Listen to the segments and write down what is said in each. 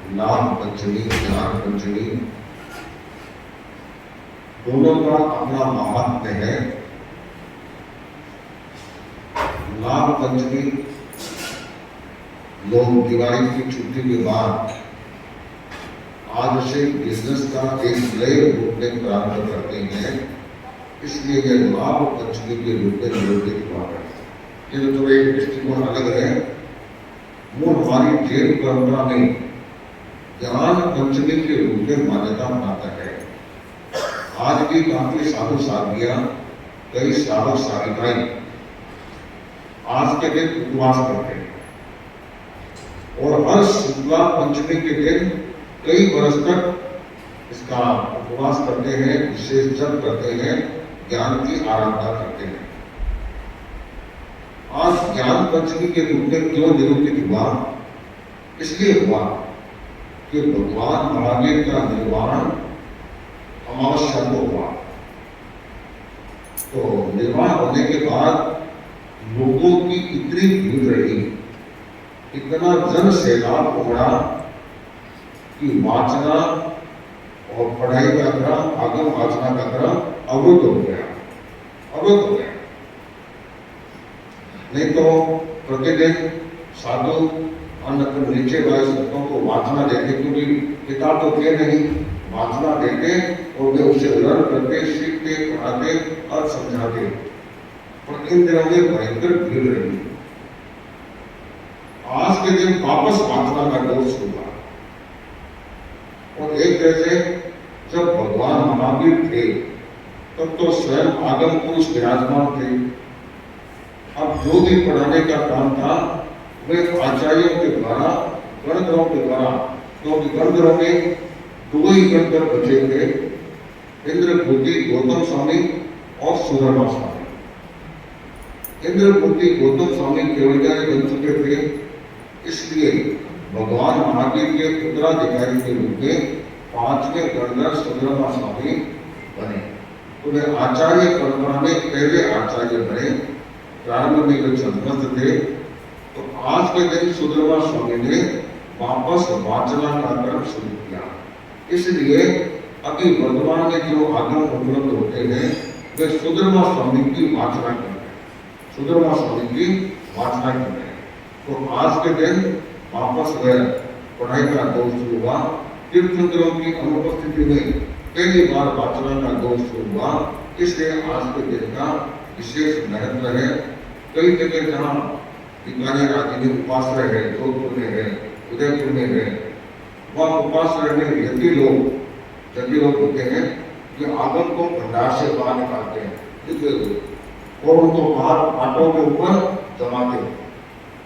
नाम पंचमी, ज्ञान पंचमी दोनों का अपना महात्म्य है। नाम पंचमी लोग दिवाली की छुट्टी के बाद आज से बिजनेस का एक नए रूप में प्रारंभ करते हैं, इसलिए यह नाम पंचमी के रूप में निरूपित हुआ है। ये तो एक दृष्टिकोण अलग है। वो हमारी जैन परंपरा में ज्ञान पंचमी के रूप में मान्यता पाता है। आज भी काफी साधु साधियां, कई साधु साधिकाएं आज के दिन उपवास करते हैं और हर शुक्ला पंचमी के दिन कई वर्ष तक इसका उपवास करते हैं, विशेष जप करते हैं, ज्ञान की आराधना करते हैं। आज ज्ञान पंचमी के रूप में क्यों निरूपित हुआ? इसलिए हुआ कि भगवान महावीर का निर्वाण अमावस्या को हुआ। तो निर्वाण होने के बाद लोगों की इतनी भीड़ रही, इतना जन सैलाब उमड़ा कि वाचना और पढ़ाई का क्रम, आगम वाचना का क्रम अवरुद्ध हो गया। नहीं तो प्रतिदिन साधु अन्न नीचे वाले शब्दों को वाचना देते, क्योंकि किताब तो थे नहीं, वाचना देते और वे उसे लर्न करते, सीखते, पढ़ाते और समझाते। और इन दिनों में भयंकर भीड़ रही। आज के दिन वापस वाचना का दौर शुरू हुआ और एक तरह से जब भगवान महावीर थे तब तो स्वयं आगम पुरुष विराजमान थे। अब जो भी पढ़ाने का काम था वे आचार्यों के द्वारा, गणधरों के द्वारा, क्योंकि गणधरों में दो ही गणधर बचे थे, इंद्रभूति गौतम स्वामी और सुधर्मा स्वामी। इंद्रभूति गौतम स्वामी केवलजारी बन चुके थे, इसलिए भगवान महावीर के उत्तराधिकारी के रूप में पांचवें गणधर सुधर्मा स्वामी बने। तो वे आचार्य परंपरा में पहले आचार्य बने। प्रारंभ में जो छंदबद्ध थे, तो आज के दिन सुधर्मा स्वामी ने वापस वाचना का क्रम शुरू किया। इसलिए अभी वर्तमान में जो आगम उपलब्ध होते हैं वे सुधर्मा स्वामी की वाचना कर रहे हैं, सुधर्मा स्वामी की वाचना कर रहे हैं। तो आज के दिन वापस वह पढ़ाई का दौर शुरू हुआ। तीर्थंकरों की अनुपस्थिति में पहली बार वाचना का दौर शुरू हुआ, इसलिए आज के दिन का विशेष महत्व है। कई जगह जहाँ बीकानेर आदि में उपाश्रय है, जोधपुर में है, उदयपुर में है, वहाँ उपाश्रय में यति लोग होते हैं जो आगम को भंडार से बाहर निकालते हैं और उनको बाहर पाटों के ऊपर जमाते हैं,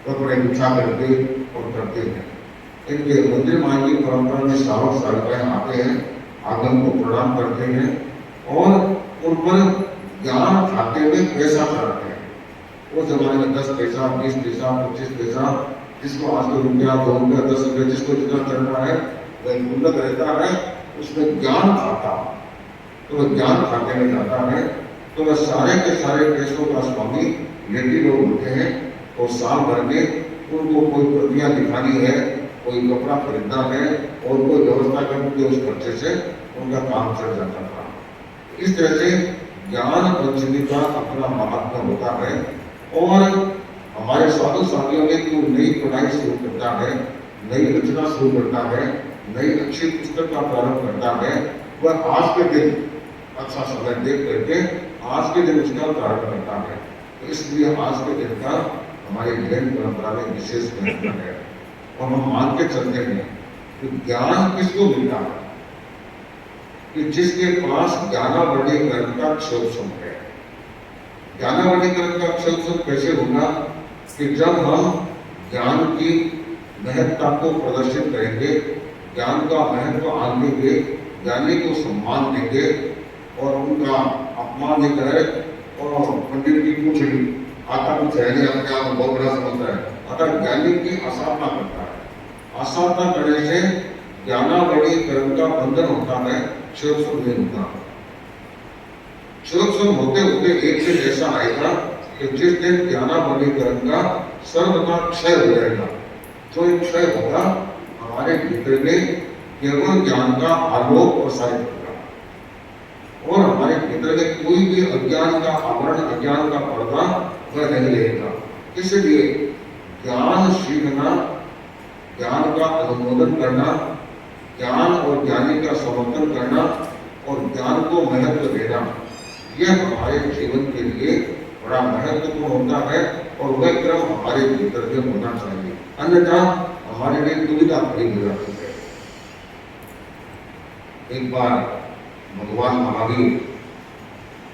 कपड़े बिछा करके और करते हैं। इनके मंदिर माँ की परंपरा में सालों साल आते हैं, आगम को प्रणाम करते हैं और उन पर ज्ञान खाते में पैसा चढ़ाते हैं। उस जमाने में 10 पैसा, 20 पैसा, 25 पैसा, जिसको आज तो रुपया, 2 रुपया, 10 रुपया, जिसको जितना चढ़ना है वह गुल्लक रहता है, उसमें ज्ञान खाता, तो वह ज्ञान खाते में जाता है। तो वह सारे के सारे पैसों का स्वामी यदि लोग होते हैं और साल भर में उनको कोई प्रतियां दिखानी है, कोई कपड़ा खरीदना है और कोई व्यवस्था करके उस खर्चे से उनका काम चल जाता था। इस तरह से ज्ञान पंचमी का अपना महात्मा होता है। और हमारे साधु साथियों में जो नई पढ़ाई शुरू करता है, नई रचना शुरू करता है, नई अच्छी पुस्तक का प्रारंभ करता है, वह आज के दिन अच्छा समय देख करके आज के दिन उसका प्रारंभ करता है। तो इसलिए आज के दिन का हमारी जैन परंपरा में विशेष महत्व है और हम मान के चलते हैं कि ज्ञान किसको मिलता है कि जिसके पास ज्ञानावरणीकरण का क्षोभ है। ज्ञानावरणीकरण का क्षोभ कैसे होगा कि जब हम ज्ञान की महत्ता को प्रदर्शित करेंगे, ज्ञान का महत्व आनेंगे, ज्ञानी को सम्मान देंगे और उनका अपमान नहीं करे और पंडित की कुछ नहीं आता, कुछ है नहीं, अपने आप बहुत बड़ा समझता है, अगर ज्ञानी की आसाधना करता है। आसाधना करने से ज्ञानावरणीकरण का बंधन होता है, क्षोभ नहीं होता। क्षोभ होते होते एक दिन ऐसा आएगा कि जिस दिन ज्ञानावरणीकरण का सर्वथा क्षय हो जाएगा। जो क्षय होगा हमारे भीतर में केवल ज्ञान का आलोक प्रसारित होगा और हमारे भीतर में कोई भी अज्ञान का आवरण, अज्ञान का पर्दा वह नहीं रहेगा। इसलिए ज्ञान सीखना, ज्ञान का अनुमोदन करना, ज्ञान और ज्ञानी का समर्थन करना और ज्ञान को महत्व देना, यह हमारे जीवन के लिए बड़ा महत्वपूर्ण होता है और वह क्रम हमारे भीतर में होना चाहिए, अन्यथा हमारे लिए दुविधा खड़ी हो जाती है। एक बार भगवान महावीर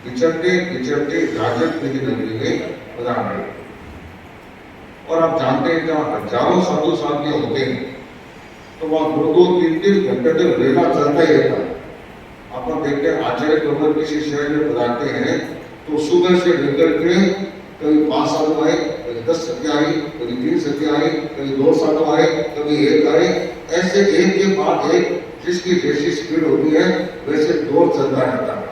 विचरते विचरते राजस्थान की नगरी में पधार गए और आप जानते हैं जहाँ हजारों साधु साधियां होते हैं तो वहाँ 2-2, 3-3 घंटे तक रेला चलता ही रहता है। आप देखते हैं आचार्य प्रवर किसी शहर में पधारते हैं तो सुबह से लेकर के कभी 5 साधु आए, कभी 10 सत्या आई, कभी 3 सत्या आई, कभी 2 साधु आए, कभी 1 आए, ऐसे एक के बाद एक जिसकी जैसी स्पीड होती है वैसे दौड़ चलता रहता है,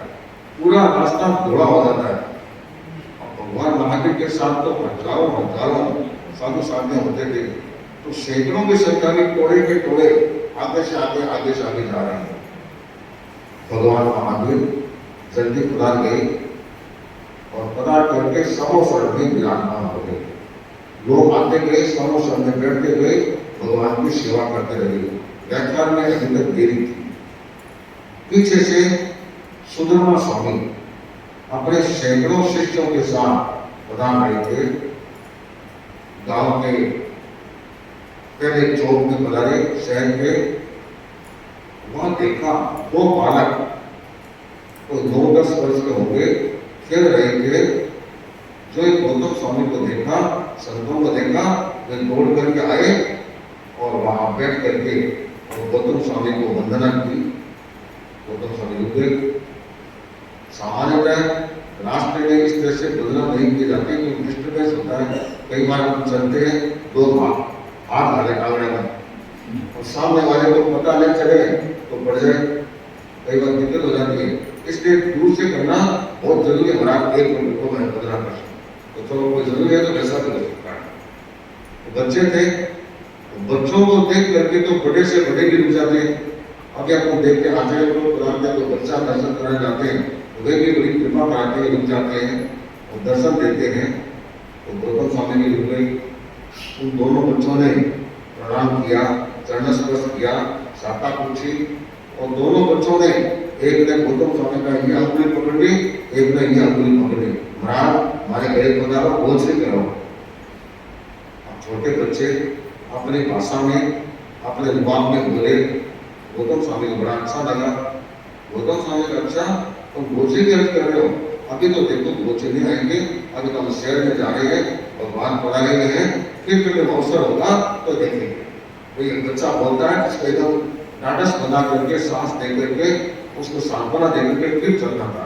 पूरा रास्ता घोड़ा हो जाता है। भगवान महावीर के साथ तो हजारों साधु साधियां होते थे, तो सैकड़ों की संख्या में टोले के टोले आगे से आगे जा रहे हैं। भगवान महावीर जल्दी पधार गए और पधार करके समोसर में विराजमान हो गए। लोग आते गए, समोसर में बैठते गए, भगवान की सेवा करते रहे। व्याख्यान में अभी तक देरी थी। पीछे से सुधर्मा स्वामी अपने सैकड़ों शिष्यों के साथ पधार रहे थे। गांव के पहले चौक में पधारे, शहर के वहां देखा 2 बालक तो 9-10 वर्ष के होंगे खेल रहे थे। जो एक गौतम स्वामी को देखा, संतों को देखा, वे दौड़ करके आए और वहां बैठ करके और गौतम स्वामी को वंदना की। गौतम स्वामी रुक गए। सामान्यतः रास्ते में इस तरह से वंदना नहीं की जाती, क्योंकि डिस्टर्बेंस होता है। कई बार हम चलते हैं, 2 हाथ डाले आंगने में और सामने वाले को पता नहीं चले तो बढ़ जाए, कई बार दिक्कत हो जाती है। इसलिए दूर से करना बहुत जरूरी है। हमारा 1 मिनट को मैं 15 कर सकता तो चलो कोई जरूरी है तो वैसा भी हो सकता है। तो बच्चे थे, तो बच्चों को देख करके तो बड़े से बड़े भी रुक जाते हैं। अभी आपको देख के आचार्य को बुलाते हैं तो बच्चा दर्शन कराने जाते हैं, वे भी बड़ी कृपा कराते हैं, रुक जाते हैं और दर्शन देते हैं। तो गौतम स्वामी भी रुक गए। उन दोनों बच्चों ने प्रणाम किया, चरण स्पर्श किया, शाखा पूछी और दोनों बच्चों ने, एक ने गौतम स्वामी का ये अंगुली पकड़ ली, एक ने ये अंगुली पकड़ ली। महाराज हमारे गले पधारो, बोझ से करो। छोटे बच्चे अपनी भाषा में, अपने रुबाब में बोले। गौतम स्वामी को बड़ा अच्छा लगा। गौतम स्वामी का अच्छा, तुम गोचे की अर्ज कर रहे हो, अभी तो देखो गोचे नहीं आएंगे, अभी तो हम शहर में जा रहे हैं, भगवान पढ़ाए गए हैं, फिर कभी अवसर होगा तो देखेंगे। कोई बच्चा बोलता है जिसको एकदम टाटस बना करके, सांस दे करके, उसको सांत्वना दे करके फिर चलना था।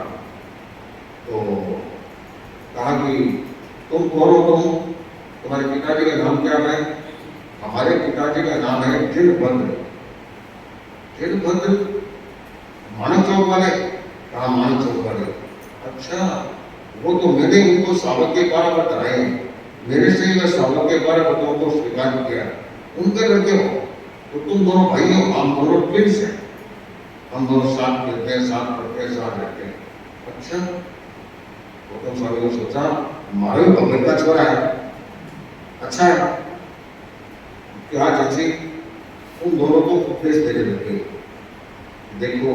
तो कहा कि तुम कौन हो, तुम्हारे पिताजी का नाम क्या है? हमारे पिताजी का नाम है जिनभद्र। जिनभद्र मानव चौक वाले? कहा मानव चौक वाले। अच्छा, वो तो मैंने उनको सावक के 12 व्रत आए, मेरे से ही सावक के 12 व्रतों को स्वीकार किया। उनके लड़के हो तो तुम दोनों भाई हो, हम दोनों ट्विंस हैं, हम दोनों साथ मिलते हैं, साथ पढ़ते हैं, साथ रहते हैं। अच्छा, गौतम स्वामी ने सोचा हमारे भी भगत का छोरा है, अच्छा है। क्या चाची उन दोनों को उपदेश देने लगे। देखो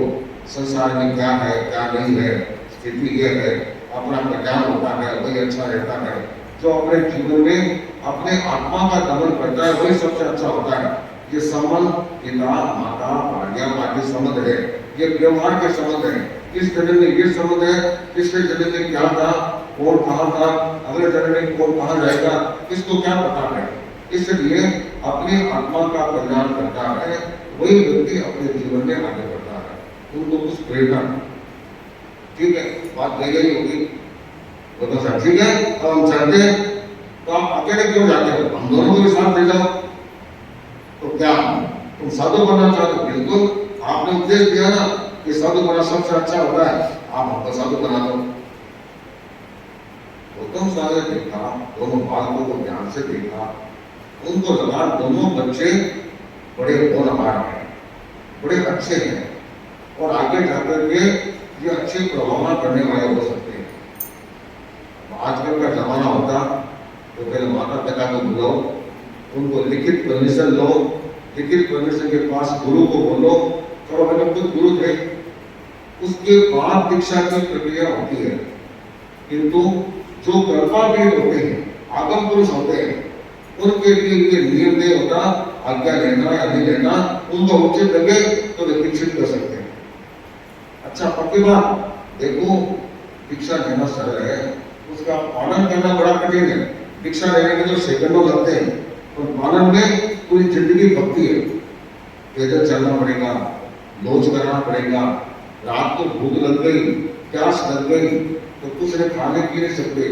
संसार में क्या है क्या नहीं है, स्थिति यह है, अपना कल्याण होता है वही अच्छा रहता है। जो अपने जीवन में अपने आत्मा का दमन करता है वही सबसे अच्छा होता है। ये संबंध पिता माता भाग्य आदि संबंध है, ये व्यवहार के संबंध है। इस जन्म में ये संबंध है, पिछले जन्म में क्या था, कौन कहाँ था, अगले जन्म में कौन कहाँ जाएगा, इसको क्या पता है। इसलिए अपनी आत्मा का कल्याण करता है वही व्यक्ति अपने जीवन में आगे बढ़ता है। उनको कुछ प्रेरणा, ठीक है, बात कही गई होगी। वो तो सर ठीक है, अब हम चलते हैं, तो आप अकेले क्यों जाते हो, हम दोनों को भी साथ ले जाओ। तो क्या तुम साधु बनना चाहते हो? बिल्कुल, आपने उपदेश दिया ना कि साधु बनना सबसे अच्छा होता है, आप हमको साधु बना दो। गौतम स्वामी ने देखा, दोनों बालकों को ध्यान से देखा, उनको लगा दोनों बच्चे बड़े होनहार हैं, बड़े अच्छे हैं और आगे जाकर के ये अच्छे प्रभाव करने वाले हो सकते हैं। आजकल का जमाना होता तो पहले माता पिता को बुलाओ, उनको लिखित परमिशन लो, लिखित परमिशन के पास गुरु को बोलो, चलो मैंने खुद गुरु थे, उसके बाद दीक्षा की प्रक्रिया होती है। किंतु जो कर्मावीर होते हैं, आगम पुरुष होते हैं, उनके लिए ये निर्णय होता आज्ञा लेना या नहीं लेना, उनको उचित लगे तो वे दीक्षित कर सकते हैं। अच्छा पक्की बात, देखो दीक्षा लेना सरल है, उसका पालन करना बड़ा कठिन है। दीक्षा लेने में तो सेकंडों लगते हैं, और पालन में पूरी जिंदगी भक्ति है। पैदल चलना पड़ेगा, लोच करना पड़ेगा, रात को भूख लग गई, प्यास लग गई तो कुछ नहीं खाने पी नहीं सकते,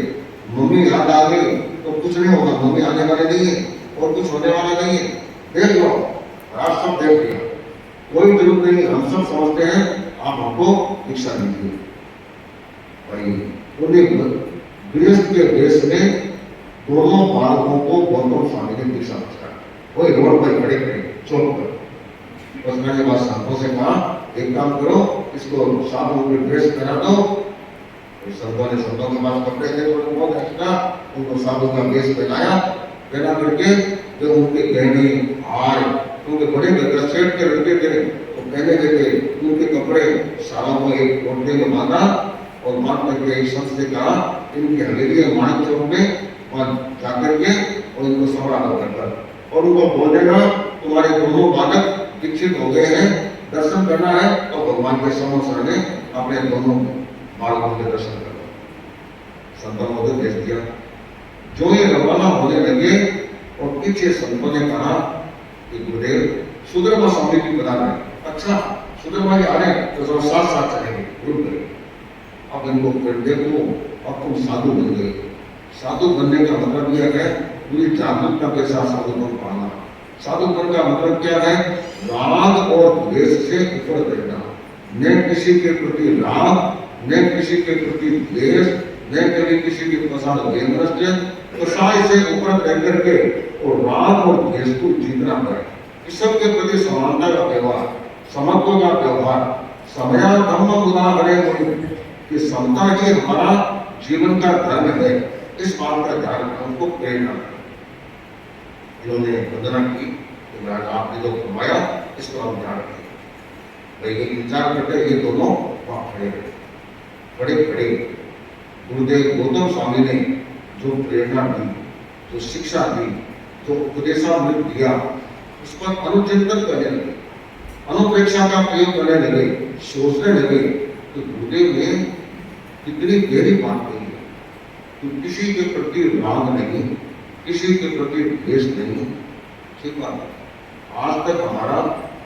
मम्मी याद आ गई तो कुछ नहीं होगा, मम्मी आने वाले नहीं है और कुछ होने वाला नहीं है। देख लो, आप सब देख लिया, कोई जरूरत नहीं, हम सब समझते हैं, आप हमको दीक्षा दीजिए भाई। उन्हें गृहस्थ के देश में दोनों बालकों को गौतम स्वामी ने दीक्षा दिया, वही रोड पर खड़े खड़े चौक पर। बस मैंने बात संतों से कहा, एक काम करो, इसको साधु के ड्रेस पहना दो। संतों ने संतों के पास कपड़े थे थोड़े बहुत एक्स्ट्रा, उनको साधु का वेश पहनाया, पहना करके जो उनके गहने हार उनके बड़े गदर सेट के रखे थे तो पहने थे, उनके कपड़े सालों को एक कोठे में बांधा और बांध करके एक शख्स से कहा इनकी हवेली माणक चौक में और जाकर के और इनको संभाला कर और उनको बोल देना तुम्हारे दोनों बालक दीक्षित हो गए हैं, दर्शन करना है तो भगवान के समोसर ने अपने दोनों बालकों के दर्शन करो। संतों को भेज दिया। जो ये रवाना होने लगे और पीछे संतों ने कहा कि गुरुदेव सुधर्मा स्वामी की बता रहे। अच्छा सुधर्मा जी आ रहे तो सब साथ साथ चलेंगे, रुक गए। अब इनको फिर देखो, अब तुम साधु बन गए। साधु बनने का मतलब यह है पूरी जागरूकता के साथ साधु बन पाना। साधु बन का मतलब क्या है? राग और द्वेष से ऊपर रहना, न किसी के प्रति राग, न किसी के प्रति द्वेष, न कभी किसी के प्रसाद कसाय से ऊपर रह करके और राग और द्वेष को जीतना पड़े। इस सब के प्रति समानता का व्यवहार, समत्व का व्यवहार, समया धर्म उदाहरण कि समता ही हमारा जीवन का धर्म है, इस बात का ध्यान हमको प्रेरणा है। इन्होंने वंदना की, आपने जो फरमाया इसको हम ध्यान रखें। भाई ये विचार करते ये दोनों वहां खड़े रहे, खड़े खड़े गुरुदेव गौतम स्वामी ने जो प्रेरणा दी, जो शिक्षा दी, जो उपदेशामृत दिया, उस पर अनुचिंतन करने लगे, अनुप्रेक्षा का प्रयोग करने लगे, सोचने लगे तो गुरुदेव ने कितनी गहरी बात कही है कि किसी के प्रति राग नहीं, किसी के प्रति द्वेष नहीं। ठीक बात है। आज तक हमारा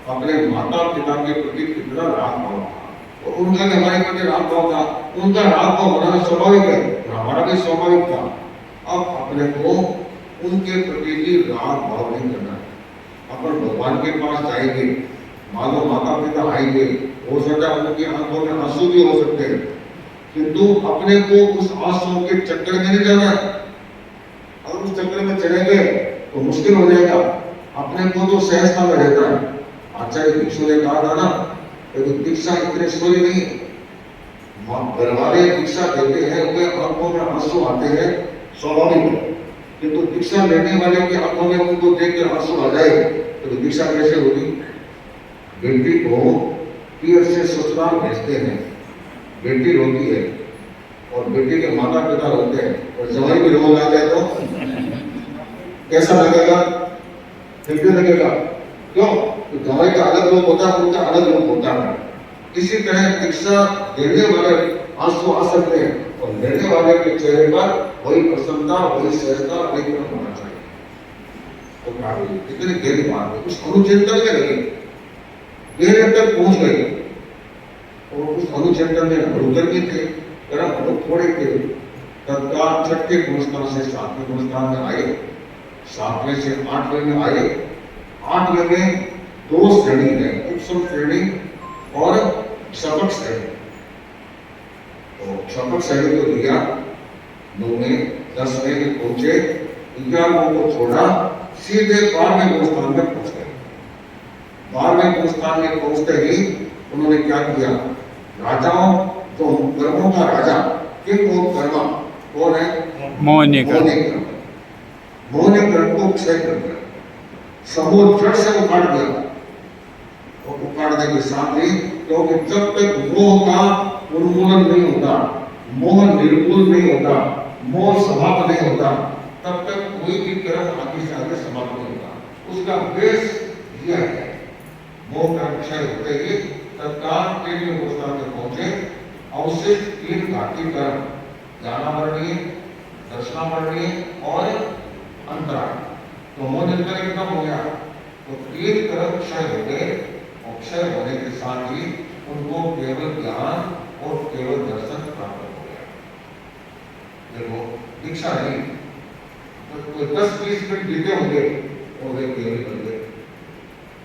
अपने माता पिता के प्रति कितना राग भाव था और उनका भी हमारे प्रति राग भाव था, उनका राग भाव होना स्वाभाविक है, हमारा भी स्वाभाविक था। अब अपने को उनके प्रति भी राग भाव नहीं करना है। अपन भगवान के पास जाएंगे, मानो माता पिता आएंगे, हो सकता है उनकी आंखों में आंसू भी हो सकते हैं, किंतु अपने को उस आंसू के चक्कर में नहीं जाना। अगर उस चक्कर में चलेंगे तो मुश्किल हो जाएगा। अपने को तो सहजता में रहता है। आचार्य भिक्षु ने कहा था ना, तो दीक्षा इतने सोई नहीं, घर वाले दीक्षा देते हैं, उनके आंखों में आंसू आते हैं, स्वाभाविक है। किंतु दीक्षा लेने वाले की आंखों में उनको देख कर आंसू आ जाए तो दीक्षा कैसे होगी? बेटी को पीर से ससुराल भेजते हैं, बेटी रोती है और बेटी के माता पिता रोते हैं और जवाई भी रोने आ जाए तो कैसा लगेगा? ठीक लगेगा। क्यों? तो जवाई का अलग रूप होता है, उनका अलग रूप होता है। इसी तरह दीक्षा देने वाले आंसू आ सकते हैं और लेने वाले के चेहरे पर वही प्रसन्नता, वही सहजता, वही प्रेम होना चाहिए। तो इतनी गहरी बात है, उस अनुचिंतन में लगे, गहरे तक पहुंच गए और उस अनुचिंतन में भड़ुकर भी थे, थोड़े थे। तत्काल छठे गुणस्थान से सातवें गुणस्थान में आए, 7वें से 8वें में आए। 8वें में 2 श्रेणी है, उपसम श्रेणी और शपथ श्रेणी। तो शपथ श्रेणी को दिया, 9वें 10वें में पहुंचे, 11वें को छोड़ा, सीधे 12वें गुणस्थान में पहुंच गए। 12वें कुस्थान में पहुंचते ही उन्होंने क्या किया, राजाओं तो कर्मों का राजा किंग ऑफ कर्मा कौन है, मोहनीकरण। मोहनीकरण को क्षय कर दिया, समूह जड़ से उखाड़ दिया। और उखाड़ने के साथ ही क्योंकि जब तक मोह का उन्मूलन नहीं होता, मोह निर्मूल नहीं होता, मोह समाप्त नहीं होता, तब तक कोई भी कर्म आगे से आगे समाप्त नहीं होता। उसका बेस यह है, मोह का क्षय होते ही तत्काल तीन अवस्था में पहुंचे। अवशिष्ट तीन घाटी कर्म, ज्ञानावरणीय, दर्शनावरणीय और अंतराल, तो मोह निर्णय खत्म हो गया, तो तीन कर्म क्षय हो गए। और क्षय होने के साथ ही उनको केवल ज्ञान और केवल दर्शन प्राप्त हो गया। देखो दीक्षा नहीं, तो कोई 10-20 मिनट बीते होंगे और वे केवल बन गए।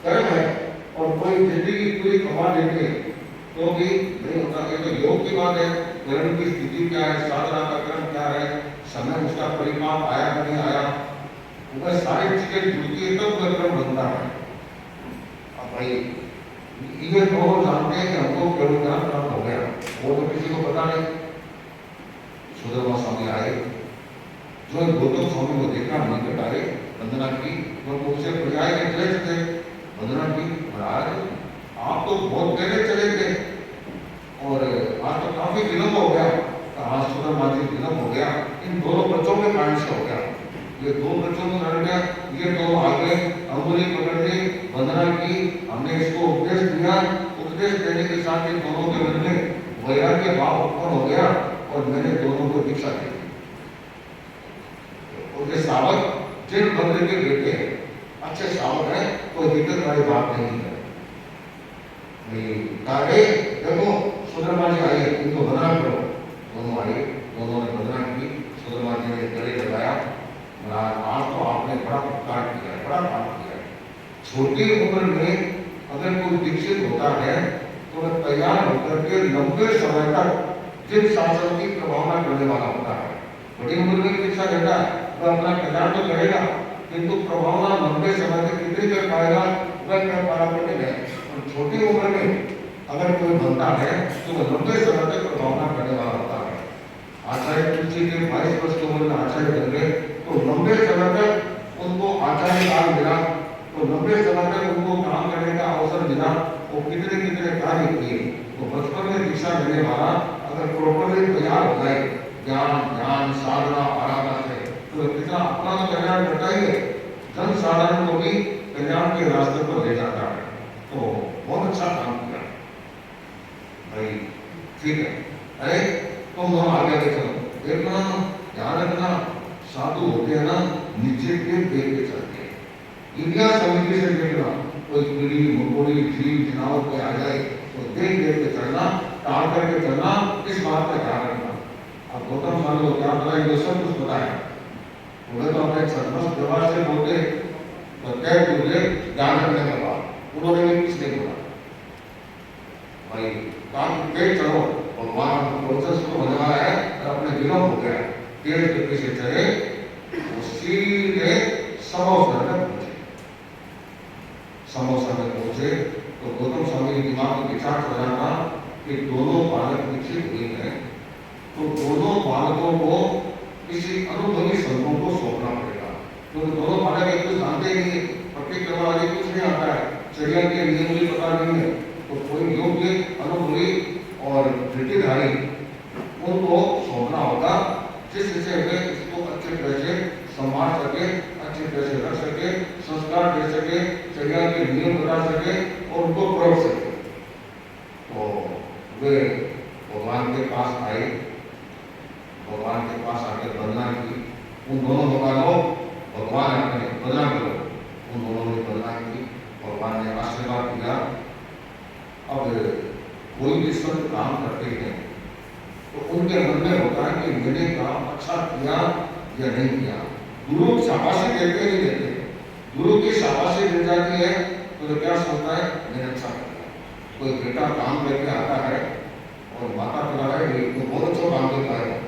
कर्म है और कोई जिंदगी पूरी कमा देंगे तो भी नहीं होता। ये तो योग की बात है, कर्म की स्थिति क्या है, साधना का कर्म क्या है, समय उसका परिमाप आया नहीं आया, वह सारी चीजें जुड़ती है तब वह कर्म बनता है। अब भाई ये दोनों जानते हैं कि हमको केवल ज्ञान प्राप्त हो गया, वो तो किसी को पता नहीं। सुदामा स्वामी आए, जो गौतम स्वामी को देखा, निकट आए, वंदना की, तो उनसे पर्याय के क्लेश थे, वंदना की, महाराज आप तो बहुत पहले चले गए और आज तो काफी विलंब हो गया। आज सुदामा जी विलंब हो गया, इन दोनों बच्चों के कारण से हो गया। ये दो बच्चों को लड़ गया, ये दोनों आ गए, अंगुली पकड़ ली, वंदना की, हमने इसको उपदेश दिया, उपदेश देने के साथ ही दोनों के मन में वैराग्य भाव उत्पन्न हो गया और मैंने दोनों को दीक्षा दी। उनके सावक जिन बंदे के बेटे हैं, अच्छे सावक हैं, कोई दिक्कत वाली बात नहीं है। देखो सुदामा जी आए, इनको वंदना करो। दोनों आए, दोनों ने वंदना की, सुदामा जी ने गले लगाया, आज तो आपने बड़ा उपकार किया, बड़ा काम किया। छोटी उम्र में अगर कोई दीक्षित होता है तो वह तैयार होकर के लंबे समय तक जिन शासन की प्रभावना करने वाला होता है। बड़ी उम्र में दीक्षा लेता है, वह अपना कल्याण तो करेगा, किंतु प्रभावना लंबे समय तक कितनी कर पाएगा, वह कर पाया करने में। और छोटी उम्र में अगर कोई बनता है तो वह लंबे समय तक प्रभावना करने वाला होता है। आचार्य तुलसी के 22 वर्ष की उम्र में आचार्य बन गए, तो लंबे समय तक उनको आचार्य काल मिला, तो लंबे समय तक उनको काम करने का अवसर मिला, वो कितने कितने कार्य किए। तो बचपन में दीक्षा देने वाला अगर प्रॉपरली तैयार हो जाए, ज्ञान साधना आराधना से, तो कितना अपना तो कल्याण करता ही है, जन साधारण को भी कल्याण के रास्ते पर ले जाता है। तो बहुत अच्छा काम किया भाई, ठीक है। अरे तुम दोनों आगे देखो, देखना ध्यान रखना, साधु होते हैं ना, नीचे के देख के चलते हैं। इंडिया समिति से देखना, कोई कीड़ी मकोड़ी जीव जनावर कोई आ जाए तो देख देख के चलना, टाल करके चलना, इस बात का ध्यान रखना। अब गौतम स्वामी को क्या पता है, ये सब कुछ पता है, उन्हें तो अपने छदमस्त व्यवहार से बोलते तो कह दूसरे ध्यान रखने का बात, उन्होंने भी कुछ नहीं बोला। भाई काम करके चलो, भगवान प्रोसेस को होने वाला है, अपने विलंब हो गया, तेज गति से चले, सीधे समोसर में पहुंचे। समोसर में पहुंचे तो गौतम स्वामी के दिमाग में विचार चला था कि दोनों बालक विकसित हुए हैं, तो दोनों बालकों को किसी अनुभवी संतों को सौंपना पड़ेगा, क्योंकि दोनों बालक एक कुछ जानते ही नहीं, पट्टी करने वाले कुछ नहीं आता है, चर्या के नियम भी पता नहीं है, तो कोई योग्य अनुभवी और वृत्तिधारी उनको सौंपना होगा, जिससे वे इसको अच्छे तरह से संभाल सके, अच्छे तरह से रख सके, संस्कार दे सके, चर्या के नियम बता सके और उनको परोस सके। तो वे भगवान के पास आए, भगवान के पास आकर वंदना की। उन दोनों भगवानों, भगवान अपने वंदना करो, उन दोनों ने वंदना की, भगवान ने आशीर्वाद दिया। अब कोई भी संत काम करते हैं तो उनके मन में होता है कि मैंने काम अच्छा किया या नहीं किया। गुरु शाबाशी देते नहीं देते, गुरु की शाबाशी मिल जाती है तो क्या सोचता है, मैंने अच्छा किया। कोई बेटा काम करके आता है और माता पिता है तो बहुत अच्छा काम करता है,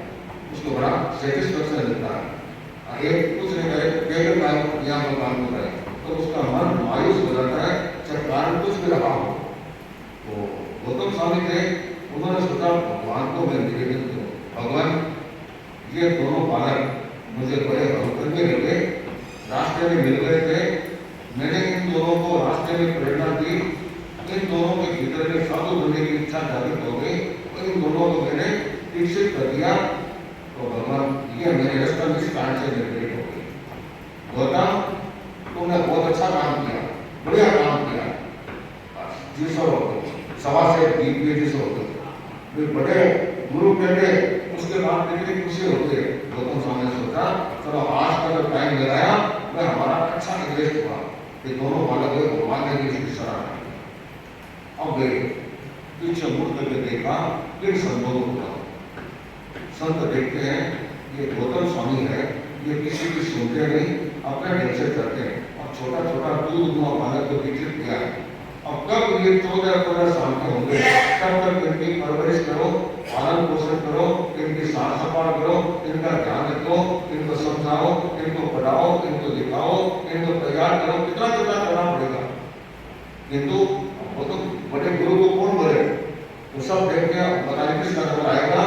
उसको बड़ा सेटिस्फेक्शन मिलता है। एक कुछ नहीं करे, काम कर रहे तो उसका मन मायूस हो जाता है, जब कारण स्वामी थे, उन्होंने सोचा भगवान को मैं निवेदन करूं, भगवान ये दोनों बालक मुझे बड़े भक्ति में लगे, रास्ते में मिल गए थे, मैंने इन दोनों को रास्ते में प्रेरणा दी, इन दोनों के भीतर में साधु बनने की इच्छा जागृत हो गई और इन दोनों को मैंने दीक्षित कर दिया। तो भगवान ये मेरे रास्ते में इस कारण से निर्मित हो गई। गौतम तुमने बहुत अच्छा काम किया, बढ़िया काम किया, जिसो सवा से दीप में जिसो होते बड़े गुरु कहते उसके बाद कितनी खुशी होती है। गौतम स्वामी ने सोचा चलो आज का जो टाइम लगाया वह हमारा अच्छा निर्देश हुआ कि दोनों बालक भगवान ने भी इसकी सराहना। अब गए पीछे मुड़ करके देखा, फिर संतों को संत देखते हैं ये गौतम स्वामी है, ये किसी की सुनते नहीं, अपने ढंग से करते हैं और छोटा छोटा दूध हुआ बालक को दीक्षित किया है। अब कब ये 14-15 साल के होंगे तब तक इनकी परवरिश करो, पालन पोषण करो, इनकी साफ सफाई करो, इनका ध्यान रखो, इनको समझाओ, इनको पढ़ाओ, इनको दिखाओ, इनको तैयार करो, कितना कितना करना पड़ेगा। किंतु वो तो बड़े गुरु को कौन बोले, वो सब देख के बताने किसका नंबर आएगा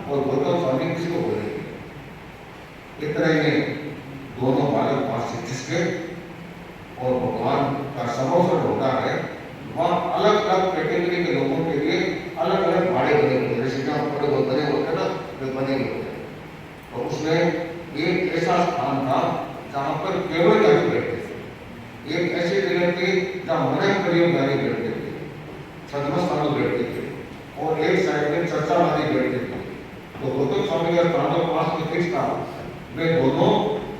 और गौतम स्वामी किसको बोलेंगे। इतना ही दोनों बालक पास से जिसके और भगवान का समोसन होता है, वहाँ अलग अलग कैटेगरी के लोगों के लिए अलग अलग भाड़े बने होते हैं, जैसे जहाँ बड़े बने होते हैं ना, वे बने होते हैं। तो उसमें एक ऐसा स्थान था जहाँ पर केवल गाड़ी बैठते थे, एक ऐसी जगह थी जहाँ मने करीब गाड़ी बैठते थे, छद्मस्थानु बैठते थे, और एक साइड में चर्चावादी बैठते थे। तो गौतम स्वामी का स्थान तो पास में फिक्स था, वे दोनों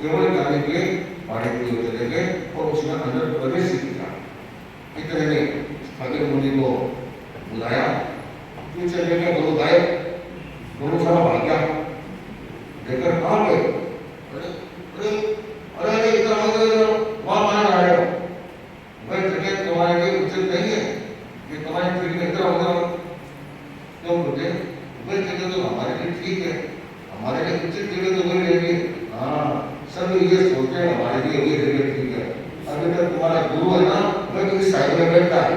केवल गाड़ी के भाड़े पे चले गए और उसमें अंदर प्रवेश किया। इतने में स्थगित मुनि को बुलाया, पीछे लेकर दोनों गाय, दोनों सारा भाग गया, देखकर कहाँ गए, अरे अरे अरे इधर आ गए, वहाँ मार रहा है, वह जगह तुम्हारे लिए उचित नहीं है कि तुम्हारी पीढ़ी में इधर उधर क्यों बोलते, वह जगह तो हमारे लिए ठीक है, हमारे लिए उचित जगह तो वही रहेगी। हाँ, सब ये सोचते हैं हमारे लिए वही जगह ठीक है। अभी तक तुम्हारा गुरु है ना, वह किसी साइड में बैठता है,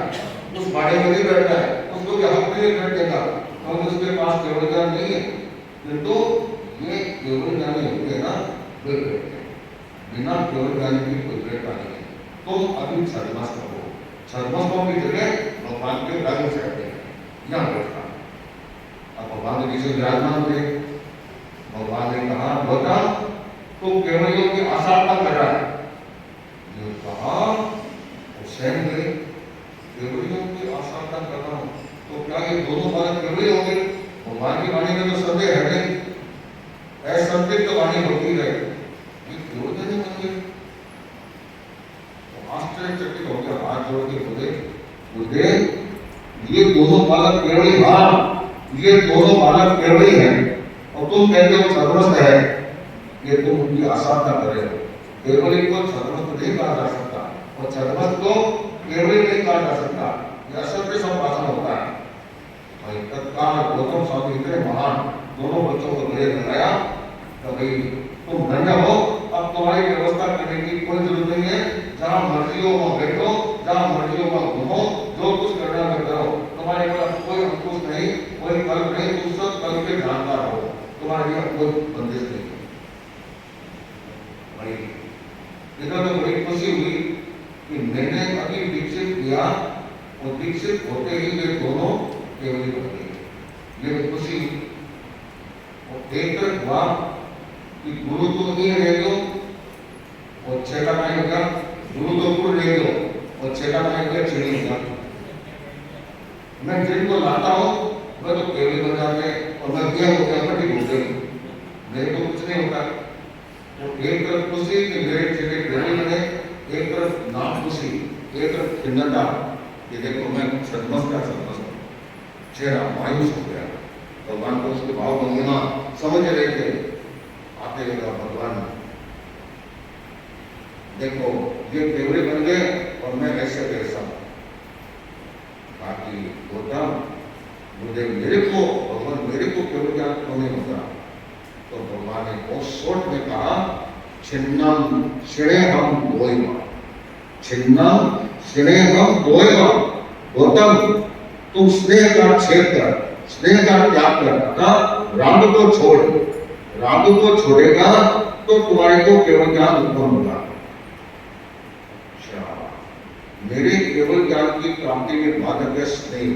उस भाड़े में नहीं बैठता है, उसको भी हक नहीं बैठ देगा, क्योंकि उसके पास केवल ज्ञान नहीं है। किंतु ये केवल ज्ञानी होते हैं ना, वे बैठते हैं, बिना केवल ज्ञानी की कोई बैठता नहीं है। तुम अभी छद्मस्त हो, छद्मस्तों की जगह भगवान के राजू से आते हैं, यहाँ बैठता। अब भगवान जी से विराजमान थे, भगवान ने कहा बेटा तुम केवलियों की आशा मत कर रहा है। जो कहा हुसैन ने केवलियों की आशा का कर रहा हूं, तो क्या ये दोनों बालक केवली होंगे? भगवान की वाणी में तो संदेह है नहीं, असंदिग्ध तो वाणी होती है, ये केवल नहीं होंगे। तो आश्चर्यचकित हो गया, हाथ जोड़ के बोले गुरुदेव ये दोनों बालक केवली, हाँ ये दोनों बालक केवली हैं और तुम कहते हो छद्मस्त है, ये तुम उनकी आशा न करे। केवली को छद्मस्त नहीं कहा जा सकता और छद्मस्त को केवली नहीं कहा जा सकता, यह असत्य संभाषण होता है। भाई तत्काल गौतम स्वामी इतने महान दोनों बच्चों को गले लगाया तो भाई तुम धन्य हो, अब तुम्हारी व्यवस्था करने की कोई जरूरत नहीं है, जहाँ मर्जी हो वहाँ बैठो, जहाँ मर्जी हो वहाँ घूमो, जो कुछ करना है करो, तुम्हारे पास कोई अंकुश नहीं, कोई कल्प नहीं, तुम सब कल के जानकार हो, तुम्हारे लिए कोई बंदिश नहीं। इधर तो बड़ी खुशी हुई कि मैंने अभी दीक्षित किया और दीक्षित होते ही वे दोनों केवली बन गए। ये खुशी और एक तरफ हुआ कि गुरु तो नहीं रहेगा और छेटा पाएगा, गुरु तो गुरु रहेगा और छेटा पाएगा चिड़ेगा। मैं जिनको लाता हूँ वह तो केवली बन जाते हैं और मैं क्या हो गया मैं ठीक हो गई, मेरे को कुछ नहीं होता। तो एक तरफ खुशी कि मेरे चेहरे केवली बने, एक तरफ नाम खुशी, एक तरफ खिन्नता कि देखो मैं छद्मस्त का छद्मस्त, चेहरा मायूस हो गया। भगवान को उसके भाव भंगिमा समझ रहे थे, आते रहेगा भगवान देखो ये केवली बन गए और मैं ऐसे कैसा। बाकी होता गुरुदेव मेरे को भगवान मेरे को केवल ज्ञान क्यों नहीं होता? तो भगवान ने बहुत शॉर्ट में कहा छिन्नम श्रेयम दोयम, छिन्नम श्रेयम दोयम। गौतम तो स्नेह का छेद कर, स्नेह का त्याग कर, राग को छोड़, राग को छोड़ेगा तो तुम्हारे को केवल ज्ञान उत्पन्न होगा। मेरे केवल ज्ञान की प्राप्ति में बाधक है स्नेह,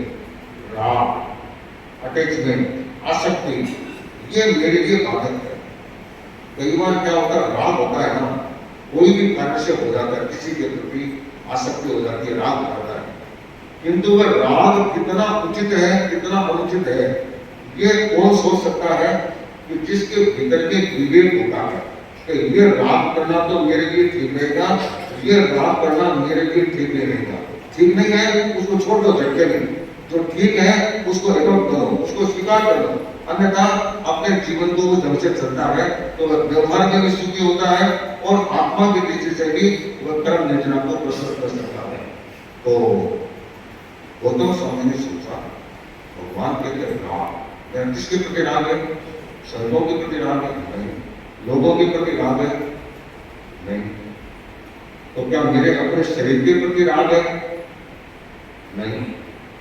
राग, अटैचमेंट, आसक्ति, ये मेरे लिए बाधक है। कई बार क्या होता है, राग होता है ना, कोई भी कार्य से हो जाता है, किसी के प्रति आसक्ति हो जाती है, राग हो जाता है, किंतु वह राग कितना उचित है कितना अनुचित है ये कौन सोच सकता है कि जिसके भीतर के विवेक होता है कि ये राग करना तो मेरे लिए ठीक रहेगा, ये राग करना मेरे लिए ठीक नहीं रहेगा, ठीक नहीं है उसको छोड़ दो, झटके नहीं, जो ठीक है उसको एडॉप्ट करो, उसको स्वीकार करो, अन्यथा अपने जीवन को ढंग से चलता है तो व्यवहार में भी सुखी होता है और आत्मा की दृष्टि से भी वह कर्म निर्जना को प्रशस्त कर सकता है। तो गौतम स्वामी ने सोचा भगवान के लिए राग, किसके प्रति राग है? सर्वों के प्रति राग है? नहीं। लोगों के प्रति राग है? नहीं। तो क्या मेरे अपने शरीर के प्रति राग है? नहीं।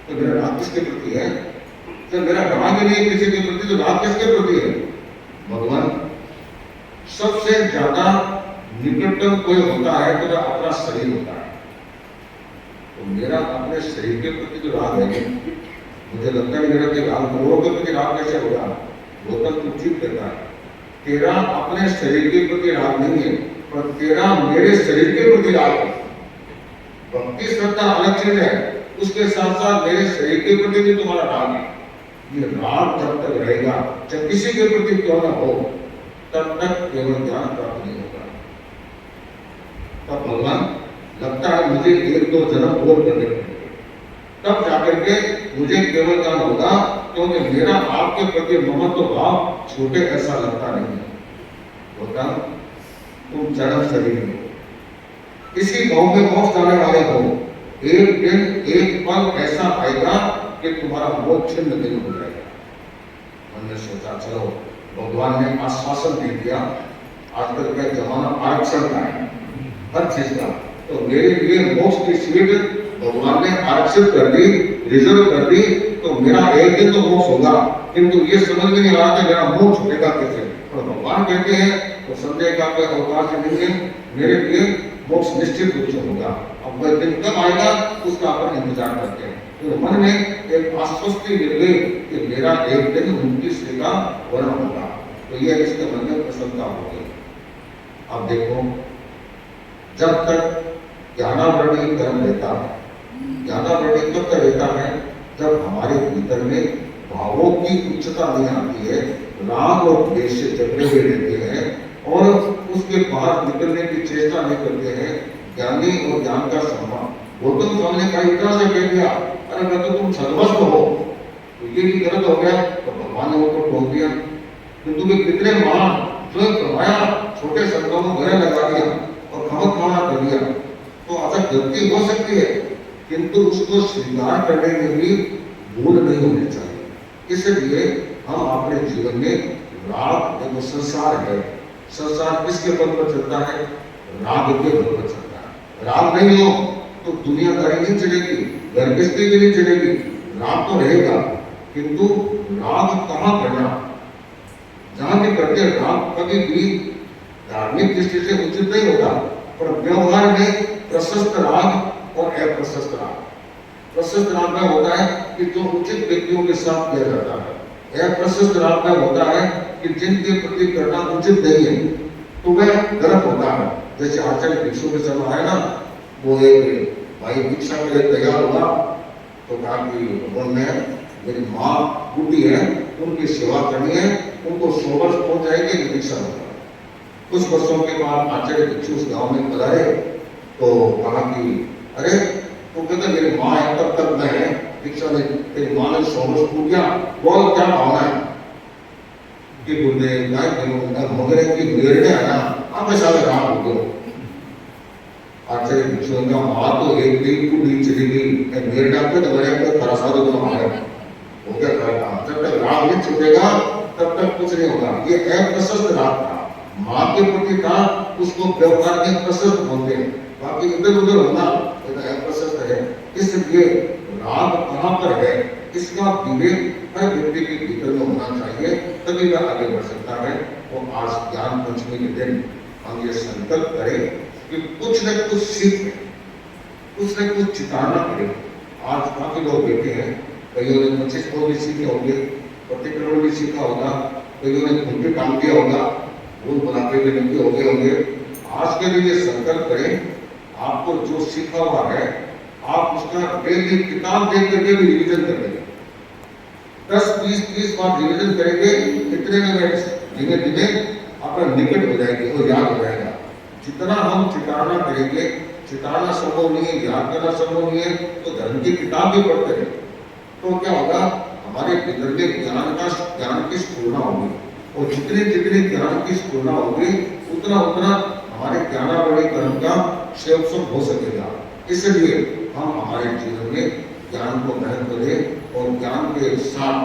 तो मेरा राग किसके प्रति है? तो मेरा राग ही नहीं किसी के प्रति, तो राग किसके प्रति है? भगवान। सबसे ज्यादा निकटतम कोई होता है तो वह अपना शरीर होता है। तो मेरा अपने शरीर के प्रति जो राग है, मुझे लगता है मेरा कि राग लोगों के प्रति राग कैसे होगा? गौतम तू ठीक कहता है, तेरा अपने शरीर के प्रति राग नहीं है, पर तेरा मेरे शरीर के प्रति राग है। भक्ति श्रद्धा अलग चीज है, उसके साथ साथ मेरे शरीर के प्रति भी तुम्हारा राग है। ये राग जब तक रहेगा, जब किसी के प्रति क्यों ना हो, तब तक केवल ज्ञान प्राप्त नहीं होगा। तब भगवान लगता है मुझे एक दो जन्म और करने पड़ेंगे, तब जाकर के मुझे केवल ज्ञान होगा, क्योंकि मेरा आपके प्रति ममत्व भाव छोटे ऐसा लगता नहीं है। होता तुम जन्म शरीर हो, इसी भाव में मोक्ष जाने वाले हो, एक दिन एक पल ऐसा आएगा कि तुम्हारा मोक्ष छिन्न नहीं हो जाएगा। हमने सोचा चलो भगवान ने आश्वासन दे दिया, आजकल का जमाना आरक्षण का है हर चीज का, तो मेरे लिए मोक्ष की सीट भगवान ने आरक्षित कर दी, रिजर्व कर दी, तो मेरा एक दिन तो मोक्ष होगा, किंतु ये समझ में नहीं आ रहा कि मेरा मोक्ष होगा कैसे। तो भगवान कहते हैं तो संदेह का कोई अवकाश नहीं है, मेरे लिए मोक्ष निश्चित रूप से होगा। अब वह दिन कब आएगा उसका अपन इंतजार करते हैं। तो मन में एक आश्वस्ति मिल गई कि मेरा एक दिन मुक्ति श्री का वर्ण होगा, तो यह इसके मन में प्रसन्नता हो गई। अब देखो, जब तक ज्ञानावृणि कर्म रहता है, ज्ञानावृणि कब तक रहता है? जब हमारे भीतर में भावों की उच्चता नहीं आती है, राग और द्वेष से जकड़े हुए रहते हैं और उसके बाहर निकलने की चेष्टा नहीं करते हैं, ज्ञानी और ज्ञान का सम्मान। गौतम स्वामी ने कई तरह से कह दिया, अरे मैं तो तुम सर्वस्व हो, तो ये भी गलत हो गया, तो भगवान ने ऊपर ठोक दिया। किंतु वे कितने महान, जो प्रमाया छोटे शब्दों को गले लगा दिया और खमक खाना कर दिया। तो ऐसा गलती हो सकती है, किंतु उसको स्वीकार करने में भी भूल नहीं होनी चाहिए। इसलिए हम अपने जीवन में राग, देखो संसार है, संसार किसके बल पर चलता है? राग के बल पर चलता है। राग नहीं हो तो दुनियादारी नहीं चलेगी, घर गृहस्थी भी नहीं चलेगी, राग तो रहेगा, किंतु राग कहाँ करना? जहां भी करते हैं राग कभी भी धार्मिक दृष्टि से उचित नहीं होता, पर व्यवहार में प्रशस्त राग और अप्रशस्त राग। प्रशस्त राग में होता है कि जो उचित व्यक्तियों के साथ किया जाता है, अप्रशस्त राग में होता है कि जिनके प्रति करना उचित नहीं है, तो वह गलत होता है। जैसे आचार्य भिक्षु के समय आया ना, वो एक भाई भिक्षा के लिए तैयार हुआ, तो कहा कि भगवान में मेरी माँ बूढ़ी है, उनकी सेवा करनी है, उनको 100 वर्ष हो जाएगी, भिक्षा होगा। कुछ वर्षों के बाद आचार्य भिक्षु उस गांव में पधारे, तो कहा कि अरे तो कहते मेरी माँ है, तब तक मैं है भिक्षा ने, तेरी माँ ने 100 वर्ष पूछ गया, बोल क्या भावना है? कि गुरुदेव मगर की निर्णय है ना, आप ऐसा राम हो गए। आचार्य भिक्षु ने कहा माँ तो एक दिन को नहीं चलेगी, मेरे डॉक्टर तो बड़े को खरा साधु को मारे हो क्या करेगा? जब तक राग नहीं छूटेगा तब तक कुछ नहीं होगा। ये अप्रशस्त राग था, माँ के प्रति था, उसको व्यवहार में प्रशस्त बोलते हैं, बाकी इधर उधर होना अप्रशस्त है। इसलिए राग कहाँ पर है? इसका विवेक हर व्यक्ति के भीतर में होना चाहिए, तभी वह आगे बढ़ सकता है। और आज ज्ञान पंचमी के दिन हम ये संकल्प करें कि कुछ न कुछ सीखें, कुछ न कुछ चिताना करें। आज काफी लोग बैठे हैं, कईयों ने 25 को भी सीखे होंगे, प्रतिक्रमण भी सीखा होगा, कईयों ने घूमते काम किया होगा, भूल बनाते भी नहीं होंगे। आज के लिए संकल्प करें, आपको जो सीखा हुआ है आप उसका डेली किताब देख करके भी रिवीजन करेंगे। 10, 20, 30 बार रिवीजन करेंगे, इतने में धीमे धीमे अपना निकट हो जाएगी और याद हो जाएगा। जितना हम चिताना करेंगे, चिताना संभव नहीं है, याद करना संभव नहीं है, तो धर्म की किताब भी पढ़ते हैं तो क्या होगा, हमारे भीतर में ज्ञान की स्फूर्णा होगी। और जितनी ज्ञान की स्फूर्णा होगी उतना हमारे ज्ञानावली कर्म का सेवक हो सकेगा। इसलिए हम हमारे जीवन में ज्ञान को महत्व दें और ज्ञान के साथ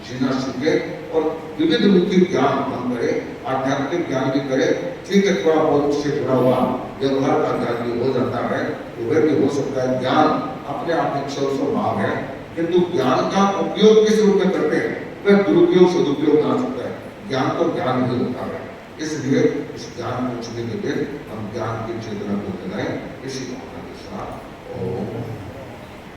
जीना सीखें और विविध मुक्ति ज्ञान हम करें, आध्यात्मिक ज्ञान भी करें। ठीक है, थोड़ा बहुत उससे जुड़ा हुआ व्यवहार का ज्ञान भी हो जाता है, वह भी हो सकता है। ज्ञान अपने आप में सर्वस्व भाव है, किंतु ज्ञान का उपयोग किस रूप में करते हैं वह दुरुपयोग सदुपयोग ना सकता है। ज्ञान तो ज्ञान ही होता है। इसलिए इस ज्ञान को छूने के लिए हम ज्ञान की चेतना को जगाएं, इसी भावना के साथ। ओम